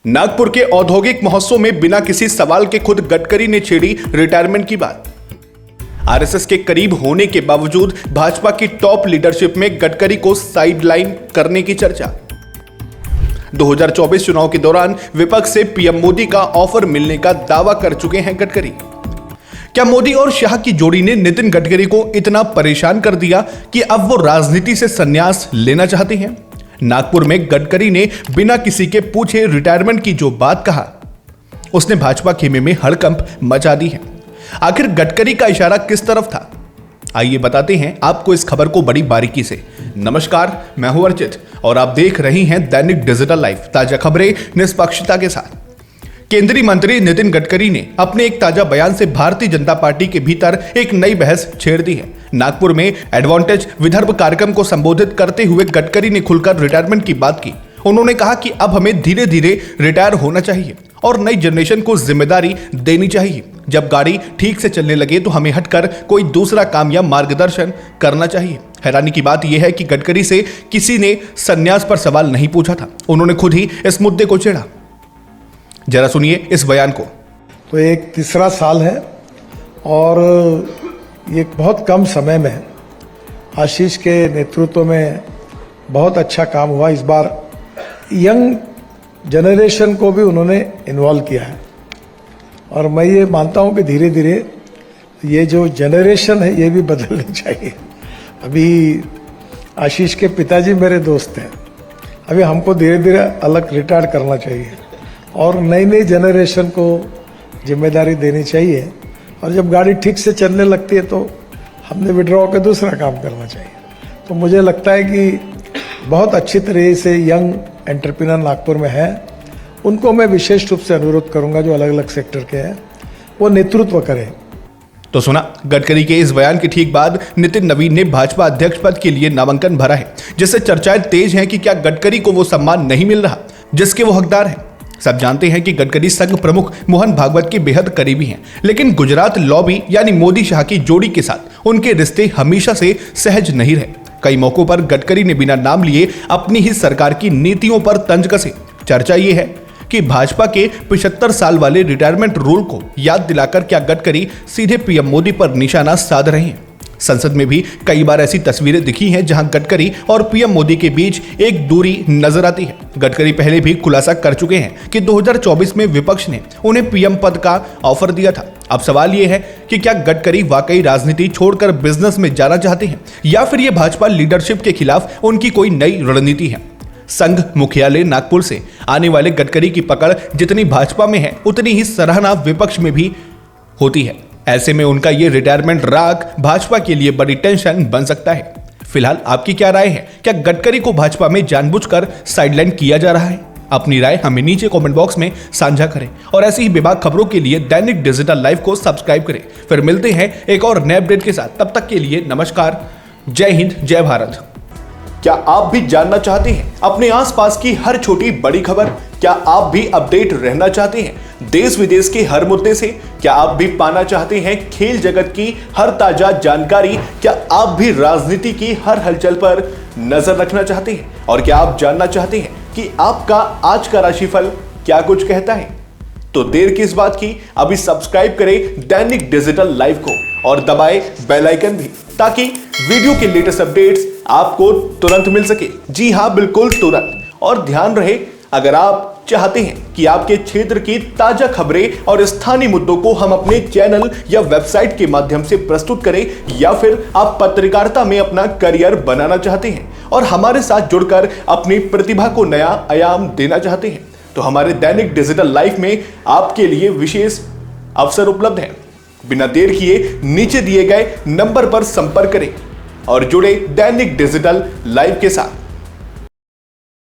नागपुर के औद्योगिक महोत्सव में बिना किसी सवाल के खुद गडकरी ने छेड़ी रिटायरमेंट की बात। आरएसएस के करीब होने के बावजूद भाजपा की टॉप लीडरशिप में गडकरी को साइडलाइन करने की चर्चा। 2024 चुनाव के दौरान विपक्ष से पीएम मोदी का ऑफर मिलने का दावा कर चुके हैं गडकरी। क्या मोदी और शाह की जोड़ी ने नितिन गडकरी को इतना परेशान कर दिया कि अब वो राजनीति से संन्यास लेना चाहते हैं? नागपुर में गडकरी ने बिना किसी के पूछे रिटायरमेंट की जो बात कहा, उसने भाजपा खेमे में हड़कंप मचा दी है। आखिर गडकरी का इशारा किस तरफ था? आइए बताते हैं आपको इस खबर को बड़ी बारीकी से। नमस्कार, मैं हूं अर्चित और आप देख रहे हैं दैनिक डिजिटल लाइव, ताजा खबरें निष्पक्षता के साथ। केंद्रीय मंत्री नितिन गडकरी ने अपने एक ताजा बयान से भारतीय जनता पार्टी के भीतर एक नई बहस छेड़ दी है। नागपुर में एडवांटेज विदर्भ कार्यक्रम को संबोधित करते हुए गडकरी ने खुलकर रिटायरमेंट की बात की। उन्होंने कहा कि अब हमें धीरे धीरे रिटायर होना चाहिए और नई जनरेशन को जिम्मेदारी देनी चाहिए। जब गाड़ी ठीक से चलने लगे तो हमें हटकर कोई दूसरा काम या मार्गदर्शन करना चाहिए। हैरानी की बात यह है कि गडकरी से किसी ने संन्यास पर सवाल नहीं पूछा था, उन्होंने खुद ही इस मुद्दे को छेड़ा। जरा सुनिए इस बयान को। तो एक तीसरा साल है और ये बहुत कम समय में आशीष के नेतृत्व में बहुत अच्छा काम हुआ। इस बार यंग जनरेशन को भी उन्होंने इन्वॉल्व किया है और मैं ये मानता हूँ कि धीरे धीरे ये जो जनरेशन है ये भी बदलनी चाहिए। अभी आशीष के पिताजी मेरे दोस्त हैं, अभी हमको धीरे धीरे अलग रिटायर करना चाहिए और नई नई जनरेशन को जिम्मेदारी देनी चाहिए। और जब गाड़ी ठीक से चलने लगती है तो हमने विड्रॉ के दूसरा काम करना चाहिए। तो मुझे लगता है कि बहुत अच्छी तरह से यंग एंटरप्रेन्योर नागपुर में है, उनको मैं विशेष रूप से अनुरोध करूंगा जो अलग अलग सेक्टर के हैं वो नेतृत्व करें। तो सुना, गडकरी के इस बयान के ठीक बाद नितिन नवीन ने भाजपा अध्यक्ष पद के लिए नामांकन भरा है, जिससे चर्चाएं तेज हैं कि क्या गडकरी को वो सम्मान नहीं मिल रहा जिसके वो हकदार हैं। सब जानते हैं कि गडकरी संघ प्रमुख मोहन भागवत के बेहद करीबी हैं, लेकिन गुजरात लॉबी यानी मोदी शाह की जोड़ी के साथ उनके रिश्ते हमेशा से सहज नहीं रहे। कई मौकों पर गडकरी ने बिना नाम लिए अपनी ही सरकार की नीतियों पर तंज कसे। चर्चा ये है कि भाजपा के 75 साल वाले रिटायरमेंट रूल को याद दिलाकर क्या गडकरी सीधे पीएम मोदी पर निशाना साध रहे हैं। संसद में भी कई बार ऐसी तस्वीरें दिखी हैं जहां गडकरी और पीएम मोदी के बीच एक दूरी नजर आती है। गडकरी पहले भी खुलासा कर चुके हैं कि 2024 में विपक्ष ने उन्हें पीएम पद का ऑफर दिया था। अब सवाल यह है कि क्या गडकरी वाकई राजनीति छोड़कर बिजनेस में जाना चाहते हैं या फिर यह भाजपा लीडरशिप के खिलाफ उनकी कोई नई रणनीति है। संघ मुख्यालय नागपुर से आने वाले गडकरी की पकड़ जितनी भाजपा में है उतनी ही सराहना विपक्ष में भी होती है। ऐसे में उनका ये रिटायरमेंट राग भाजपा के लिए बड़ी टेंशन बन सकता है। फिलहाल आपकी क्या राय है? क्या गडकरी को भाजपा में जानबूझकर साइडलाइन किया जा रहा है? अपनी राय हमें नीचे कमेंट बॉक्स में साझा करें और ऐसी ही बेबाक खबरों के लिए दैनिक डिजिटल लाइव को सब्सक्राइब करें। फिर मिलते हैं एक और नए अपडेट के साथ, तब तक के लिए नमस्कार, जय हिंद, जय भारत। क्या आप भी जानना चाहते हैं अपने आसपास की हर छोटी बड़ी खबर? क्या आप भी अपडेट रहना चाहते हैं देश विदेश के हर मुद्दे से? क्या आप भी पाना चाहते हैं खेल जगत की हर ताजा जानकारी? क्या आप भी राजनीति की हर हलचल पर नजर रखना चाहते हैं? और क्या आप जानना चाहते हैं कि आपका आज का राशिफल क्या कुछ कहता है? तो देर किस बात की, अभी सब्सक्राइब करें दैनिक डिजिटल लाइव को और दबाएं बेल आइकन भी, ताकि वीडियो के लेटेस्ट अपडेट्स आपको तुरंत मिल सके। जी हां, बिल्कुल तुरंत। और ध्यान रहे, अगर आप चाहते हैं कि आपके क्षेत्र की ताजा खबरें और स्थानीय मुद्दों को हम अपने चैनल या वेबसाइट के माध्यम से प्रस्तुत करें, या फिर आप पत्रकारिता में अपना करियर बनाना चाहते हैं और हमारे साथ जुड़कर अपनी प्रतिभा को नया आयाम देना चाहते हैं, तो हमारे दैनिक डिजिटल लाइव में आपके लिए विशेष अवसर उपलब्ध है। बिना देर किए नीचे दिए गए नंबर पर संपर्क करें और जुड़े दैनिक डिजिटल लाइव के साथ।